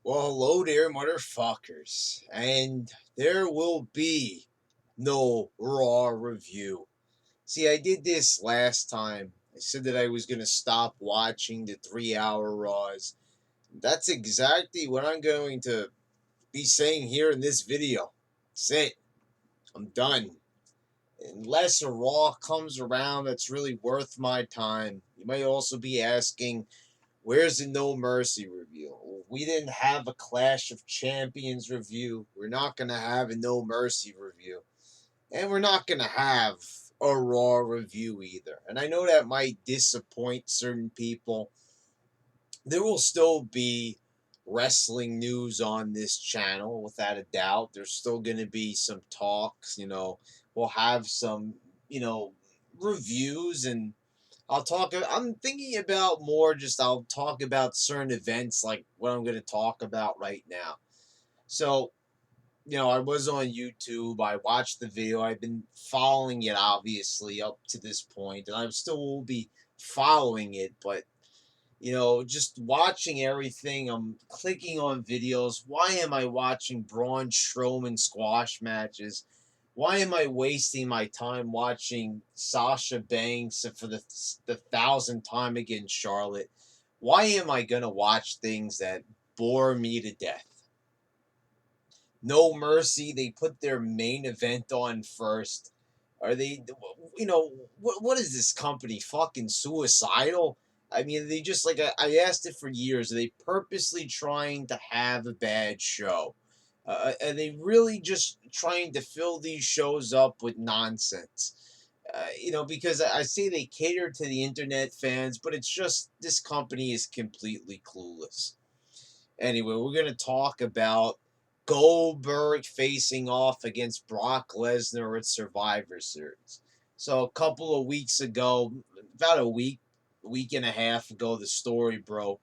Well, hello there, motherfuckers. And there will be no Raw review. See, I did this last time. I said that I was going to stop watching the 3 hour Raws. That's exactly what I'm going to be saying here in this video. That's it. I'm done. Unless a Raw comes around that's really worth my time. You might also be asking, where's the No Mercy review? We didn't have a Clash of Champions review. We're not going to have a No Mercy review. And we're not going to have a Raw review either. And I know that might disappoint certain people. There will still be wrestling news on this channel, without a doubt. There's still going to be some talks. We'll have some, you know, reviews and I'm thinking about more just I'll talk about certain events like what I'm going to talk about right now. So, I was on YouTube. I watched the video. I've been following it obviously up to this point, and I still will be following it. But just watching everything. I'm clicking on videos. Why am I watching Braun Strowman squash matches? Why am I wasting my time watching Sasha Banks for the thousandth time against Charlotte? Why am I gonna watch things that bore me to death? No Mercy. They put their main event on first. Are they? What is this company? Fucking suicidal. I mean, they just like I asked it for years. Are they purposely trying to have a bad show? Are they really just trying to fill these shows up with nonsense? Because I say they cater to the internet fans, but it's just this company is completely clueless. Anyway, we're going to talk about Goldberg facing off against Brock Lesnar at Survivor Series. So a couple of weeks ago, about week and a half ago, the story broke.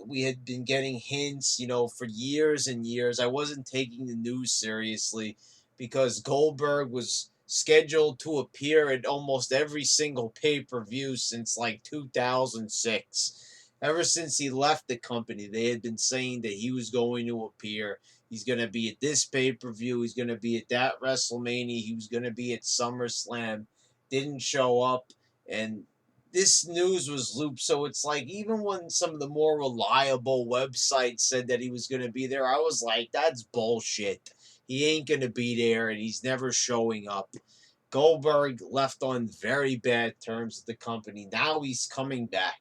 We had been getting hints, for years and years. I wasn't taking the news seriously because Goldberg was scheduled to appear at almost every single pay per view since like 2006. Ever since he left the company, they had been saying that he was going to appear. He's going to be at this pay per view. He's going to be at that WrestleMania. He was going to be at SummerSlam. Didn't show up. And this news was looped. So it's like, even when some of the more reliable websites said that he was going to be there, I was like, that's bullshit. He ain't going to be there and he's never showing up. Goldberg left on very bad terms with the company. Now he's coming back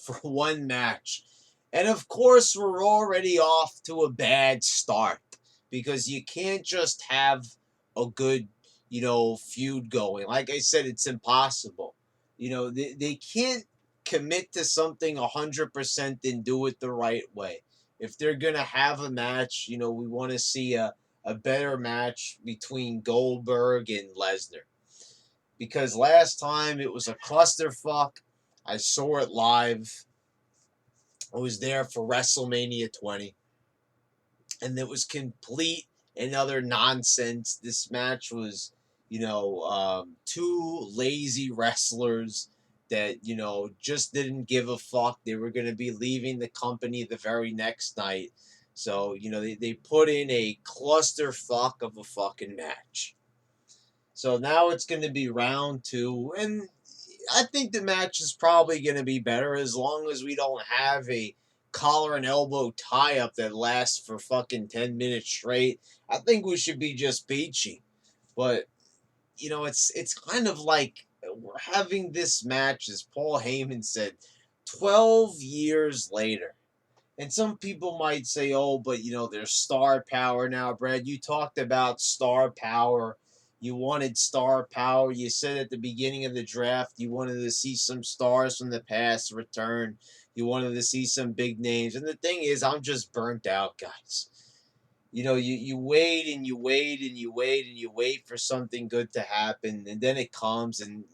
for one match. And of course, we're already off to a bad start because you can't just have a good, feud going. Like I said, it's impossible. They can't commit to something 100% and do it the right way. If they're going to have a match, we want to see a better match between Goldberg and Lesnar. Because last time it was a clusterfuck. I saw it live. I was there for WrestleMania 20, and it was complete and utter nonsense. This match was, two lazy wrestlers that, just didn't give a fuck. They were going to be leaving the company the very next night. So, they put in a clusterfuck of a fucking match. So now it's going to be round two, and I think the match is probably going to be better as long as we don't have a collar and elbow tie up that lasts for fucking 10 minutes straight. I think we should be just peachy. But, it's kind of like we're having this match, as Paul Heyman said, 12 years later. And some people might say, oh, but there's star power now, Brad. You talked about star power. You wanted star power. You said at the beginning of the draft you wanted to see some stars from the past return. You wanted to see some big names. And the thing is, I'm just burnt out, guys. You wait and you wait and you wait and you wait for something good to happen, and then it comes, and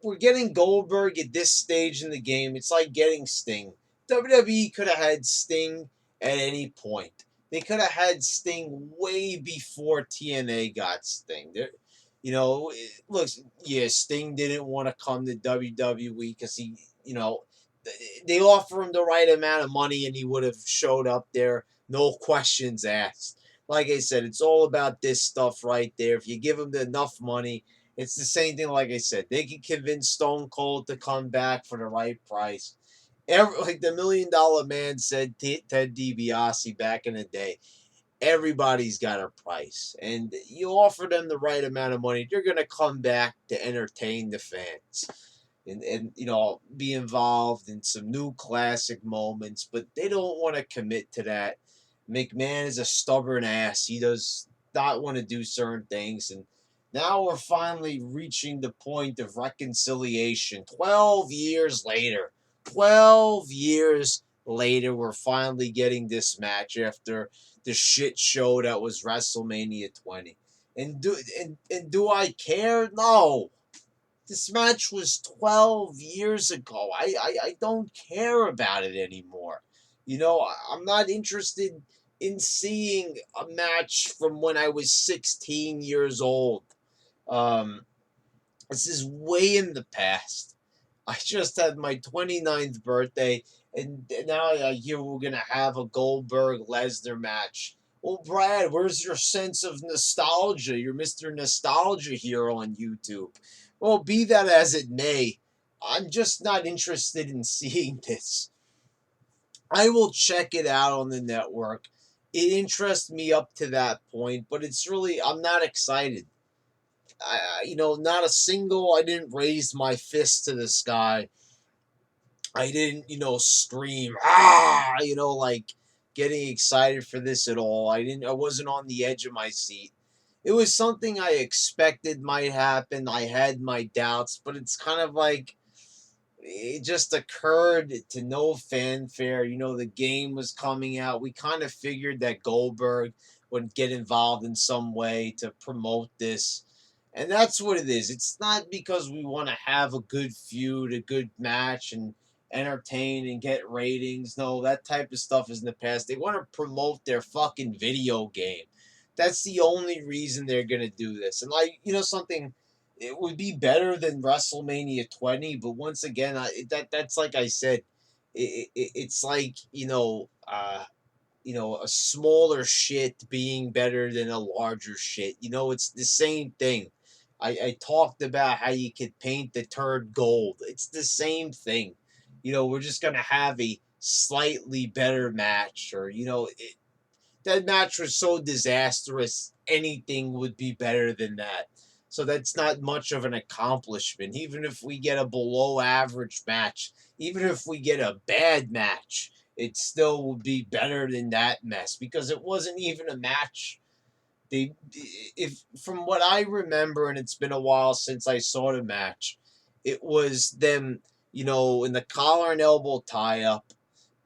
we're getting Goldberg at this stage in the game. It's like getting Sting. WWE could have had Sting at any point. They could have had Sting way before TNA got Sting. Look, yeah, Sting didn't want to come to WWE because he, they offer him the right amount of money and he would have showed up there, no questions asked. Like I said, it's all about this stuff right there. If you give him enough money, it's the same thing. Like I said, they can convince Stone Cold to come back for the right price. Like the $1 Million Man said, Ted DiBiase back in the day, everybody's got a price, and you offer them the right amount of money, they're gonna come back to entertain the fans, and be involved in some new classic moments. But they don't want to commit to that. McMahon is a stubborn ass. He does not want to do certain things, and now we're finally reaching the point of reconciliation. 12 years later, 12 years later, we're finally getting this match after the shit show that was WrestleMania 20. And do I care? No. This match was 12 years ago. I don't care about it anymore. I'm not interested in seeing a match from when I was 16 years old. Um, this is way in the past. I just had my 29th birthday, and now I hear we're going to have a Goldberg Lesnar match. Well, Brad, where's your sense of nostalgia? You're Mr. Nostalgia here on YouTube. Well, be that as it may, I'm just not interested in seeing this. I will check it out on the network. It interests me up to that point, but I'm not excited. Not a single, I didn't raise my fist to the sky. I didn't, scream, like getting excited for this at all. I wasn't on the edge of my seat. It was something I expected might happen. I had my doubts, but it's kind of like it just occurred to no fanfare. The game was coming out. We kind of figured that Goldberg would get involved in some way to promote this. And that's what it is. It's not because we want to have a good feud, a good match, and entertain and get ratings. No, that type of stuff is in the past. They want to promote their fucking video game. That's the only reason they're going to do this. And, something, it would be better than WrestleMania 20, but once again, that's like I said, it's like, a smaller shit being better than a larger shit. It's the same thing. I talked about how you could paint the turd gold. It's the same thing. We're just going to have a slightly better match, or, that match was so disastrous, anything would be better than that. So that's not much of an accomplishment. Even if we get a below average match, even if we get a bad match, it still would be better than that mess, because it wasn't even a match. If from what I remember, and it's been a while since I saw the match, it was them, in the collar and elbow tie up.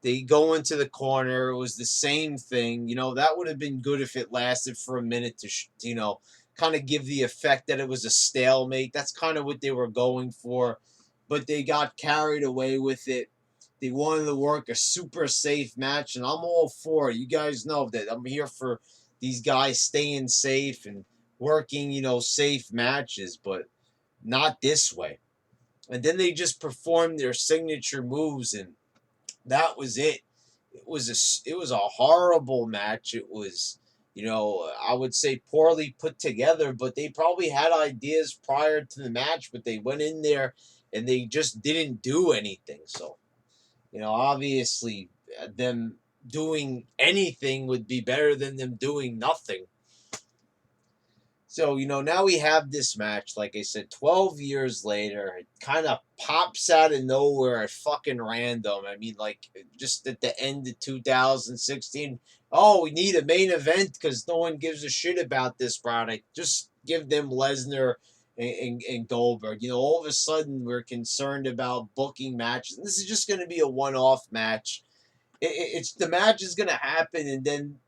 They go into the corner. It was the same thing. That would have been good if it lasted for a minute to kind of give the effect that it was a stalemate. That's kind of what they were going for, but they got carried away with it. They wanted to work a super safe match, and I'm all for it. You guys know that I'm here for these guys staying safe and working, safe matches, but not this way. And then they just performed their signature moves, and that was it. It was a horrible match. It was, I would say poorly put together, but they probably had ideas prior to the match, but they went in there and they just didn't do anything. So, obviously, them doing anything would be better than them doing nothing. So, now we have this match, like I said, 12 years later. It kind of pops out of nowhere at fucking random. I mean, like, just at the end of 2016. Oh, we need a main event because no one gives a shit about this product. Just give them Lesnar and Goldberg. All of a sudden, we're concerned about booking matches. And this is just going to be a one-off match. It's the match is going to happen, and then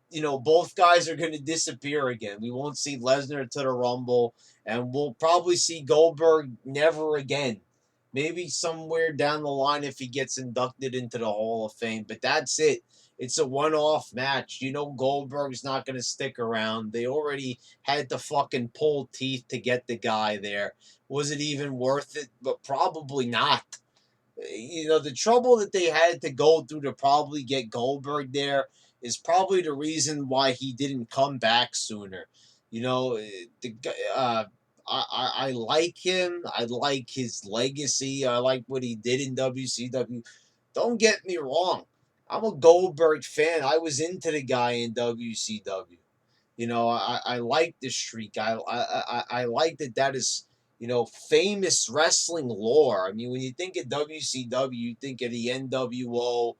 both guys are going to disappear again. We won't see Lesnar to the Rumble, and we'll probably see Goldberg never again. Maybe somewhere down the line if he gets inducted into the Hall of Fame, but that's it. It's a one-off match. Goldberg's not going to stick around. They already had to fucking pull teeth to get the guy there. Was it even worth it? But probably not. The trouble that they had to go through to probably get Goldberg there is probably the reason why he didn't come back sooner. You know, I like him. I like his legacy. I like what he did in WCW. Don't get me wrong. I'm a Goldberg fan. I was into the guy in WCW. I like this streak. I like that is, famous wrestling lore. I mean, when you think of WCW, you think of the NWO.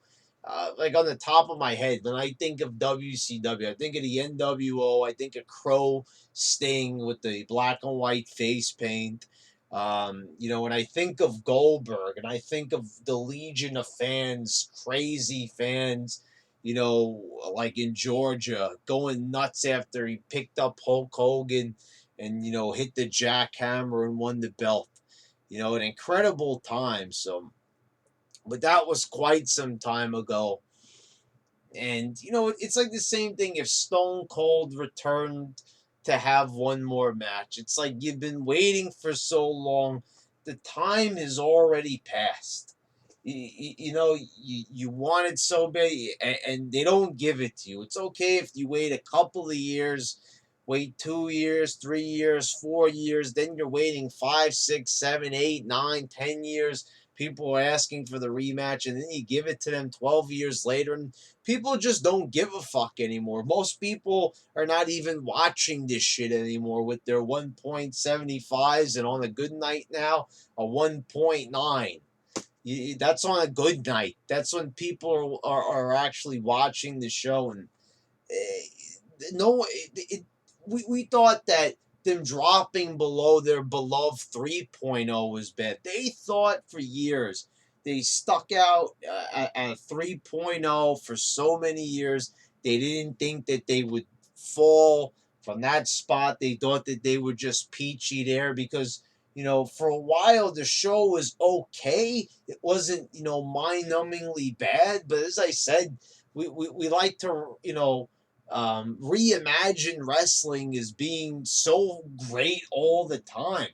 Like on the top of my head, when I think of WCW, I think of the NWO. I think of Crow Sting with the black and white face paint. When I think of Goldberg and I think of the legion of fans, crazy fans, like in Georgia, going nuts after he picked up Hulk Hogan and, hit the jackhammer and won the belt. An incredible time. So, but that was quite some time ago. And, it's like the same thing if Stone Cold returned to have one more match. It's like you've been waiting for so long. The time has already passed. You want it so bad, and they don't give it to you. It's okay if you wait a couple of years, wait 2 years, 3 years, 4 years, then you're waiting 5, 6, 7, 8, 9, 10 years. People are asking for the rematch, and then you give it to them 12 years later, and people just don't give a fuck anymore. Most people are not even watching this shit anymore with their 1.75s, and on a good night now, a 1.9. That's on a good night. That's when people are actually watching the show. And no, we thought that them dropping below their beloved 3.0 was bad. They thought for years. They stuck out at 3.0 for so many years. They didn't think that they would fall from that spot. They thought that they were just peachy there because, for a while the show was okay. It wasn't, mind-numbingly bad. But as I said, we like to, reimagine wrestling as being so great all the time.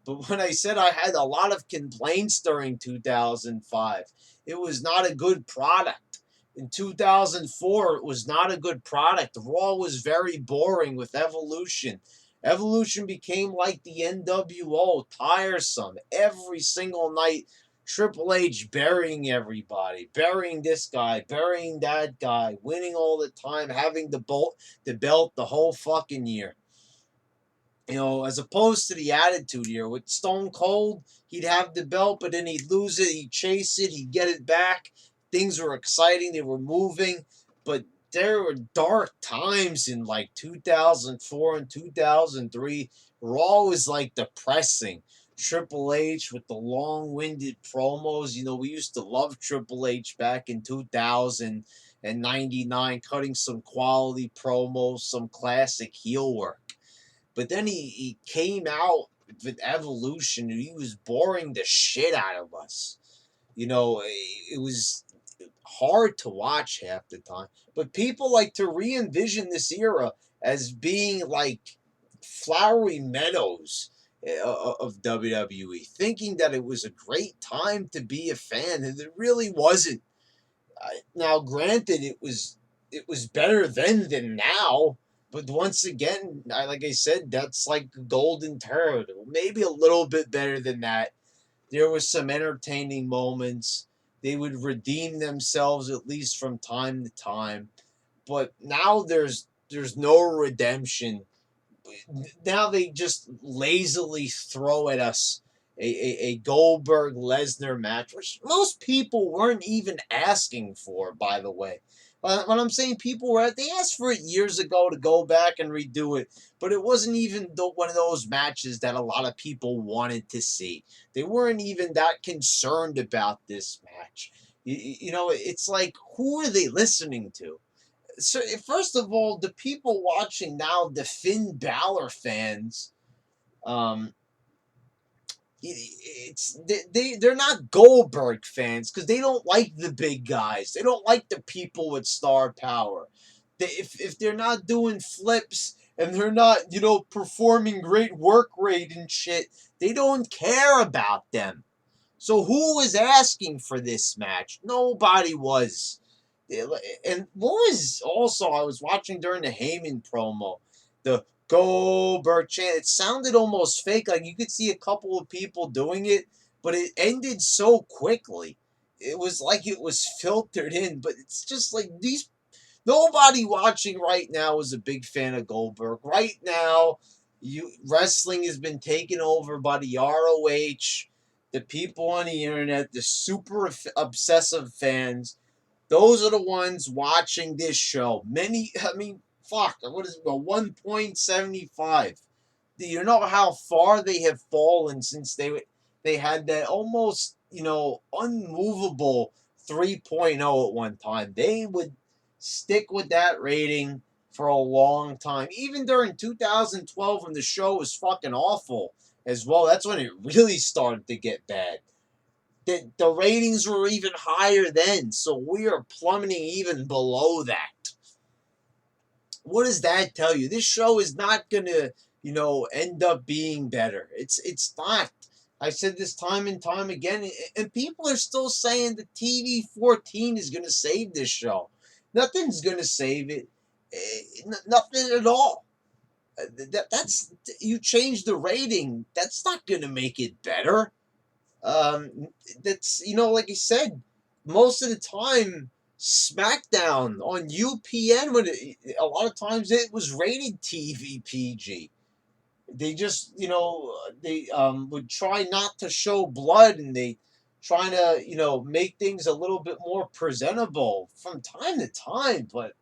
But when I said I had a lot of complaints during 2005, it was not a good product. In 2004, it was not a good product. Raw was very boring with Evolution. Evolution became like the NWO, tiresome. Every single night, Triple H burying everybody, burying this guy, burying that guy, winning all the time, having the belt the whole fucking year. As opposed to the Attitude Era with Stone Cold, he'd have the belt, but then he'd lose it, he'd chase it, he'd get it back. Things were exciting, they were moving, but there were dark times in like 2004 and 2003. Raw was like depressing. Triple H with the long-winded promos. We used to love Triple H back in 2000 and 99, cutting some quality promos, some classic heel work. But then he came out with Evolution and he was boring the shit out of us. It was hard to watch half the time. But people like to re-envision this era as being like flowery meadows of WWE, thinking that it was a great time to be a fan, and it really wasn't. Now, granted, it was better then than now. But once again, like I said, that's like a golden turd. Maybe a little bit better than that. There was some entertaining moments. They would redeem themselves at least from time to time. But now there's no redemption. Now they just lazily throw at us a Goldberg Lesnar match, which most people weren't even asking for, by the way. When I'm saying people were, they asked for it years ago to go back and redo it, but it wasn't even one of those matches that a lot of people wanted to see. They weren't even that concerned about this match. It's like, who are they listening to? So first of all, the people watching now, the Finn Balor fans, um, it's they're not Goldberg fans because they don't like the big guys. They don't like the people with star power. If they're not doing flips and they're not performing great work rate and shit, they don't care about them. So who was asking for this match? Nobody was. And what was also, I was watching during the Heyman promo, the Goldberg chant. It sounded almost fake. Like you could see a couple of people doing it, but it ended so quickly. It was like it was filtered in, but it's just like these. Nobody watching right now is a big fan of Goldberg. Right now, wrestling has been taken over by the ROH, the people on the internet, the super obsessive fans. Those are the ones watching this show. Many, I mean, fuck, what is it, 1.75? Do you know how far they have fallen since they had that almost, unmovable 3.0 at one time? They would stick with that rating for a long time. Even during 2012 when the show was fucking awful as well, that's when it really started to get bad. The ratings were even higher then, so we are plummeting even below that. What does that tell you? This show is not gonna, end up being better. It's not. I said this time and time again, and people are still saying the TV 14 is gonna save this show. Nothing's gonna save it. Nothing at all. That's you change the rating. That's not gonna make it better. That's like you said, most of the time SmackDown on UPN a lot of times it was rated TV PG. They just they would try not to show blood, and they try to make things a little bit more presentable from time to time, but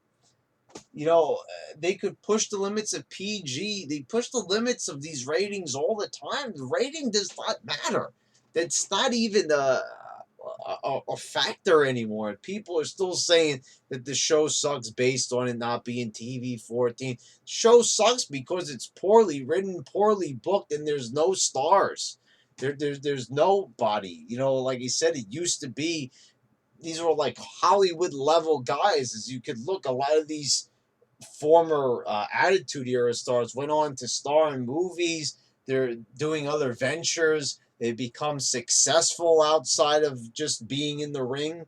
they could push the limits of PG. They push the limits of these ratings all the time. The rating does not matter. That's not even a factor anymore. People are still saying that the show sucks based on it not being TV 14. Show sucks because it's poorly written, poorly booked, and there's no stars. There's nobody. Like I said, it used to be these were like Hollywood level guys. As you could look, a lot of these former Attitude Era stars went on to star in movies. They're doing other ventures. They become successful outside of just being in the ring.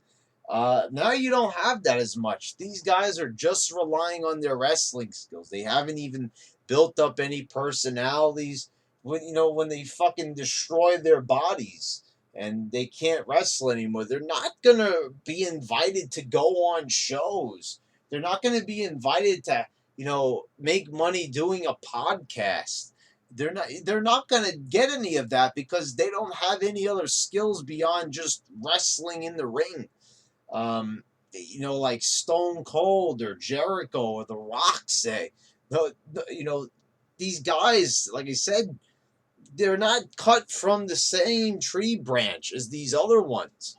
Now you don't have that as much. These guys are just relying on their wrestling skills. They haven't even built up any personalities. When they fucking destroy their bodies and they can't wrestle anymore, they're not gonna be invited to go on shows. They're not going to be invited to, make money doing a podcast. They're not going to get any of that because they don't have any other skills beyond just wrestling in the ring. Like Stone Cold or Jericho or The Rock say. These guys, like I said, they're not cut from the same tree branch as these other ones.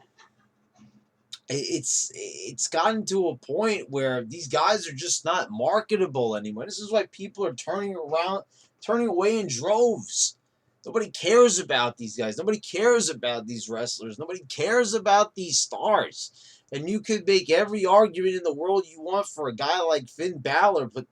It's gotten to a point where these guys are just not marketable anymore. This is why people are turning away in droves. Nobody cares about these guys. Nobody cares about these wrestlers. Nobody cares about these stars. And you could make every argument in the world you want for a guy like Finn Balor, but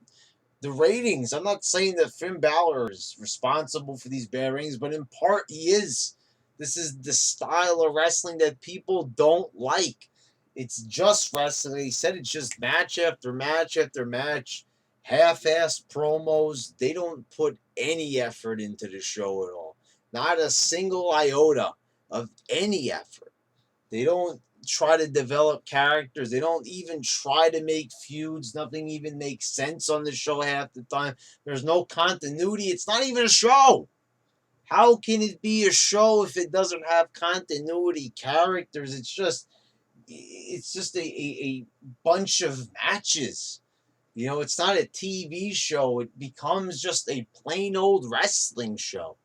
the ratings, I'm not saying that Finn Balor is responsible for these bad ratings, but in part he is. This is the style of wrestling that people don't like. It's just wrestling. He said it's just match after match after match, half-assed promos. They don't put any effort into the show at all. Not a single iota of any effort. They don't try to develop characters. They don't even try to make feuds. Nothing even makes sense on the show half the time. There's no continuity. It's not even a show. How can it be a show if it doesn't have continuity, characters? It's just a bunch of matches. It's not a TV show. It becomes just a plain old wrestling show.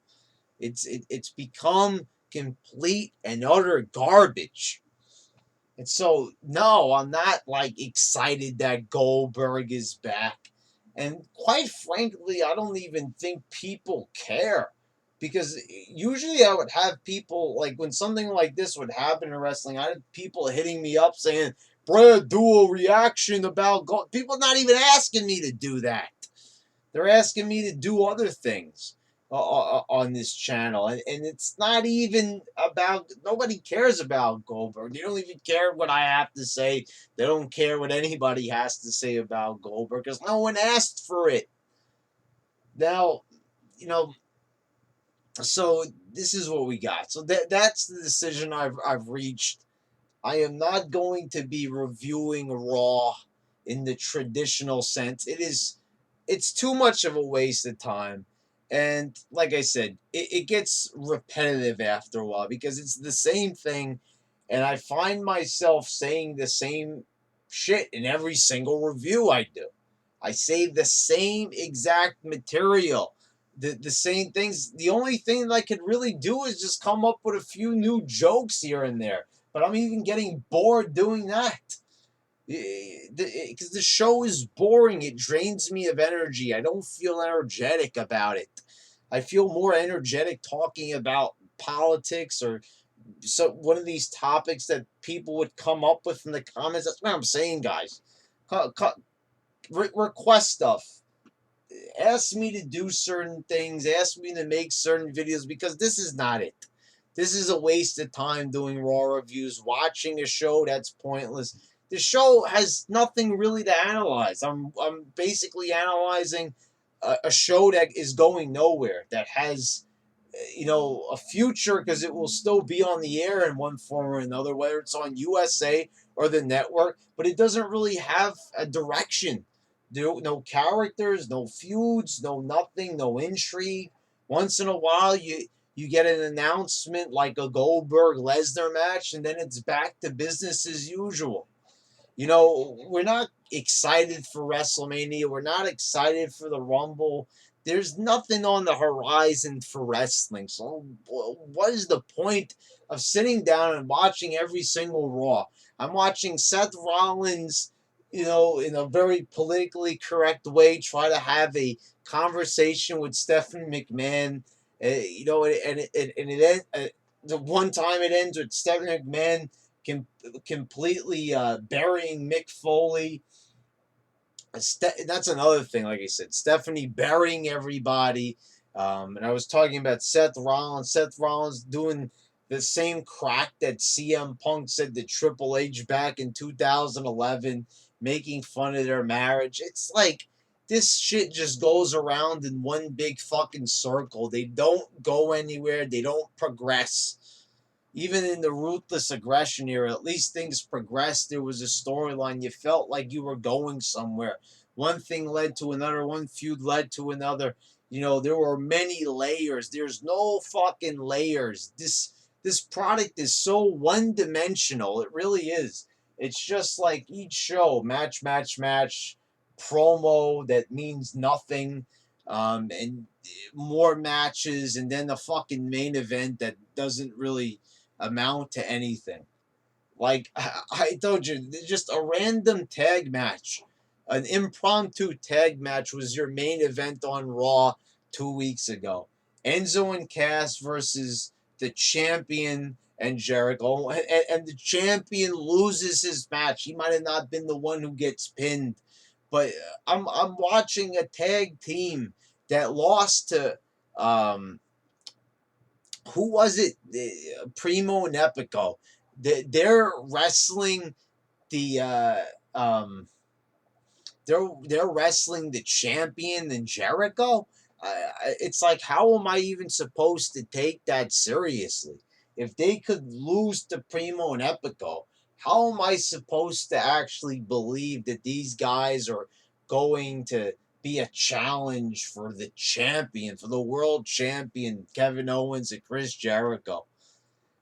It's become complete and utter garbage. And so, no, I'm not like excited that Goldberg is back. And quite frankly, I don't even think people care. Because usually I would have people, like when something like this would happen in wrestling, I had people hitting me up saying, Brad, do a reaction about Gold. People not even asking me to do that. They're asking me to do other things. on this channel, and it's not even about, nobody cares about Goldberg. They don't even care what I have to say. They don't care what anybody has to say about Goldberg because no one asked for it. Now, you know, so this is what we got. So that's the decision I've reached. I am not going to be reviewing Raw in the traditional sense. It's too much of a waste of time. And like I said, it gets repetitive after a while because it's the same thing. And I find myself saying the same shit in every single review I do. I say the same exact material, the same things. The only thing that I could really do is just come up with a few new jokes here and there. But I'm even getting bored doing that because the show is boring. It drains me of energy. I don't feel energetic about it. I feel more energetic talking about politics or so one of these topics that people would come up with in the comments. That's what I'm saying, guys. Request stuff. Ask me to do certain things. Ask me to make certain videos because this is not it. This is a waste of time doing Raw reviews, watching a show that's pointless. The show has nothing really to analyze. I'm basically analyzing a show that is going nowhere, that has a future because it will still be on the air in one form or another, whether it's on USA or the network, but it doesn't really have a direction. No characters, no feuds, no nothing, no intrigue. Once in a while, you get an announcement like a Goldberg Lesnar match, and then it's back to business as usual. We're not excited for WrestleMania. We're not excited for the Rumble. There's nothing on the horizon for wrestling. So, what is the point of sitting down and watching every single Raw? I'm watching Seth Rollins, in a very politically correct way, try to have a conversation with Stephanie McMahon. The one time it ends with Stephanie McMahon completely burying Mick Foley. That's another thing, like I said, Stephanie burying everybody. And I was talking about Seth Rollins. Seth Rollins doing the same crack that CM Punk said to Triple H back in 2011, making fun of their marriage. It's like this shit just goes around in one big fucking circle. They don't go anywhere. They don't progress. Even in the ruthless aggression era, at least things progressed. There was a storyline. You felt like you were going somewhere. One thing led to another. One feud led to another. There were many layers. There's no fucking layers. This product is so one dimensional. It really is. It's just like each show, match, match, match, promo that means nothing, and more matches, and then the fucking main event that doesn't really amount to anything. Like I told you, just a random tag match, an impromptu tag match was your main event on Raw 2 weeks ago. Enzo and Cass versus the champion and Jericho, and the champion loses his match. He might have not been the one who gets pinned, but I'm watching a tag team that lost to who was it? Primo and Epico. They're wrestling the they're wrestling the champion and Jericho. It's like, how am I even supposed to take that seriously? If they could lose to Primo and Epico, how am I supposed to actually believe that these guys are going to be a challenge for the champion, for the world champion, Kevin Owens and Chris Jericho?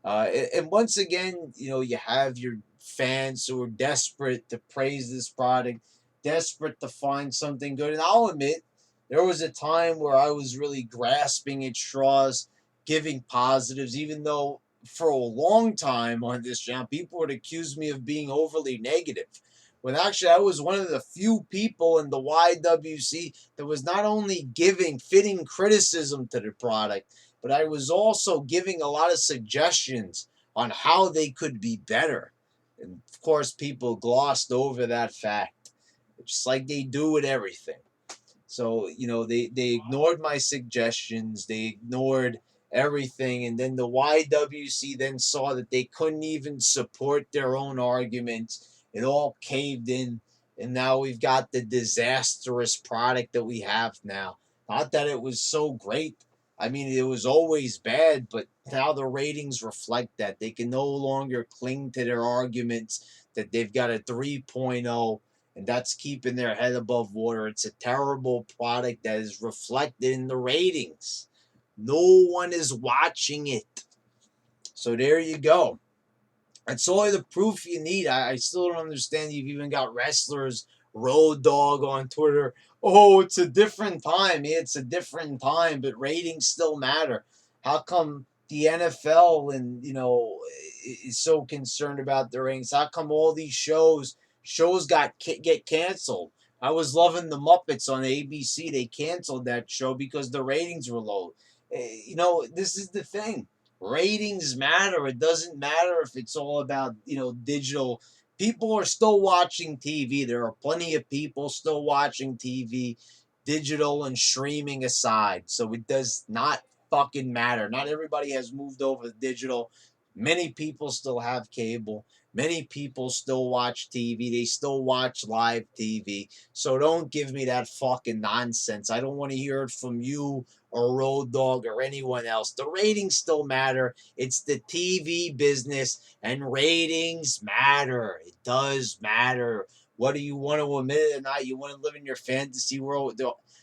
And once again, you have your fans who are desperate to praise this product, desperate to find something good. And I'll admit, there was a time where I was really grasping at straws, giving positives, even though for a long time on this channel, people would accuse me of being overly negative. When actually I was one of the few people in the YWC that was not only giving fitting criticism to the product, but I was also giving a lot of suggestions on how they could be better. And of course, people glossed over that fact, just like they do with everything. So, they ignored my suggestions, they ignored everything, and then the YWC then saw that they couldn't even support their own arguments. It all caved in, and now we've got the disastrous product that we have now. Not that it was so great. I mean, it was always bad, but now the ratings reflect that. They can no longer cling to their arguments that they've got a 3.0, and that's keeping their head above water. It's a terrible product that is reflected in the ratings. No one is watching it. So there you go. That's all the proof you need. I still don't understand. You've even got wrestlers, Road Dog on Twitter. Oh, it's a different time. Yeah, it's a different time, but ratings still matter. How come the NFL and is so concerned about the ratings? How come all these shows get canceled? I was loving the Muppets on ABC. They canceled that show because the ratings were low. This is the thing. Ratings matter. It doesn't matter if it's all about, digital. People are still watching TV. There are plenty of people still watching TV, digital and streaming aside. So it does not fucking matter. Not everybody has moved over to digital. Many people still have cable. Many people still watch TV. They still watch live TV. So don't give me that fucking nonsense. I don't want to hear it from you or Road Dog or anyone else. The ratings still matter. It's the TV business, and ratings matter. It does matter. Whether you want to admit it or not, you want to live in your fantasy world.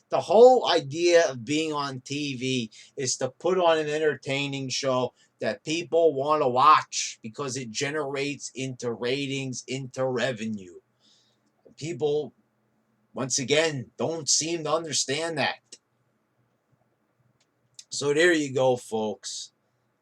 The whole idea of being on TV is to put on an entertaining show that people want to watch because it generates into ratings, into revenue. People, once again, don't seem to understand that. So there you go, folks.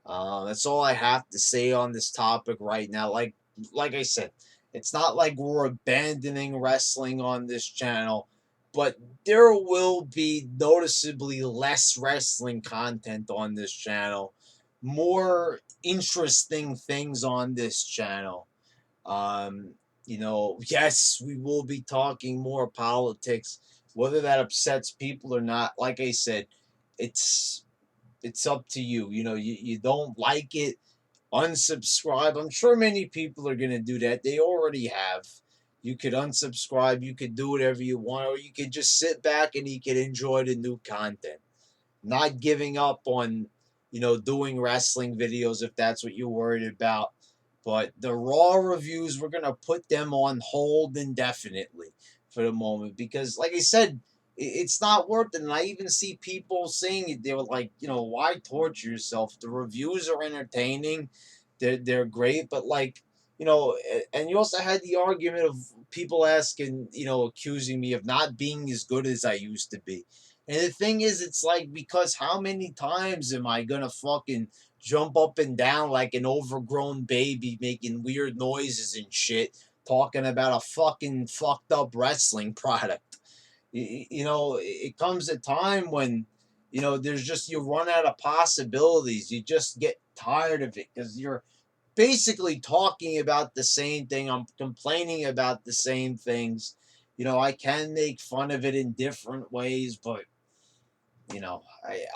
That's all I have to say on this topic right now. Like I said, it's not like we're abandoning wrestling on this channel, but there will be noticeably less wrestling content on this channel, more interesting things on this channel. Yes, we will be talking more politics, whether that upsets people or not. Like I said, it's it's up to you. You don't like it, unsubscribe. I'm sure many people are gonna do that. They already have. You could unsubscribe, you could do whatever you want, or you could just sit back and you could enjoy the new content. Not giving up on, doing wrestling videos if that's what you're worried about. But the Raw reviews, we're gonna put them on hold indefinitely for the moment because, like I said, it's not worth it. And I even see people saying it. They were like, why torture yourself? The reviews are entertaining, they're great, but like, and you also had the argument of people asking, accusing me of not being as good as I used to be. And the thing is, it's like, because how many times am I gonna fucking jump up and down like an overgrown baby making weird noises and shit, talking about a fucking fucked up wrestling product? It comes a time when, there's just, you run out of possibilities. You just get tired of it because you're basically talking about the same thing. I'm complaining about the same things. I can make fun of it in different ways, but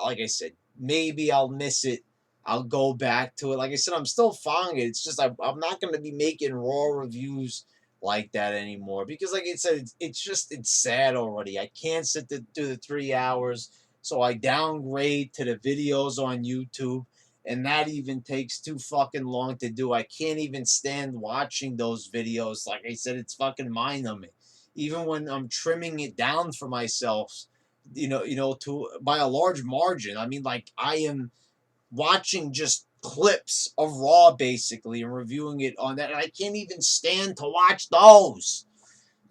like I said, maybe I'll miss it. I'll go back to it. Like I said, I'm still following it. It's just I'm not going to be making raw reviews like that anymore because, like I said, it's sad already. I can't sit through the 3 hours, so I downgrade to the videos on YouTube, and that even takes too fucking long to do. I can't even stand watching those videos. Like I said, it's fucking mind numbing. Even when I'm trimming it down for myself, to by a large margin. I mean, like, I am watching just clips of Raw basically and reviewing it on that, and I can't even stand to watch those.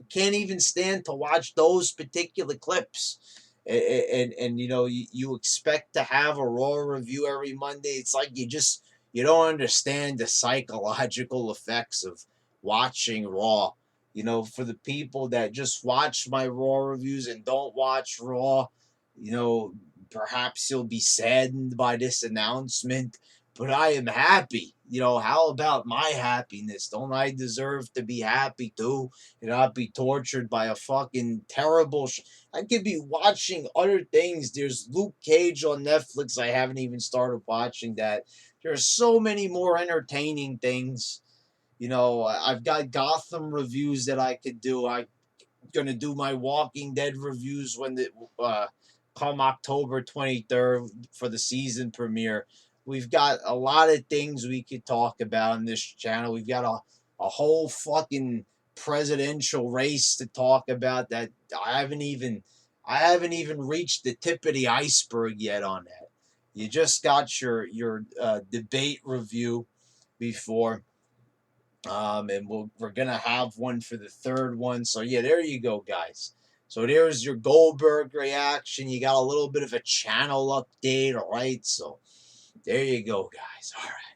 I can't even stand to watch those particular clips. And you expect to have a Raw review every Monday. It's like you don't understand the psychological effects of watching Raw. For the people that just watch my Raw reviews and don't watch Raw, you know, perhaps you'll be saddened by this announcement. but I am happy. You know, how about my happiness? Don't I deserve to be happy too and not be tortured by a fucking terrible I could be watching other things. There's Luke Cage on Netflix. I haven't even started watching that. There's so many more entertaining things. You know, I've got Gotham reviews that I could do. I'm gonna do my Walking Dead reviews when the come October 23rd for the season premiere. We've got a lot of things we could talk about on this channel. We've got a whole fucking presidential race to talk about that I haven't even reached the tip of the iceberg yet on that. You just got your debate review before. And we're gonna have one for the third one. So yeah, there you go, guys. So there's your Goldberg reaction. You got a little bit of a channel update, all right? So there you go, guys. All right.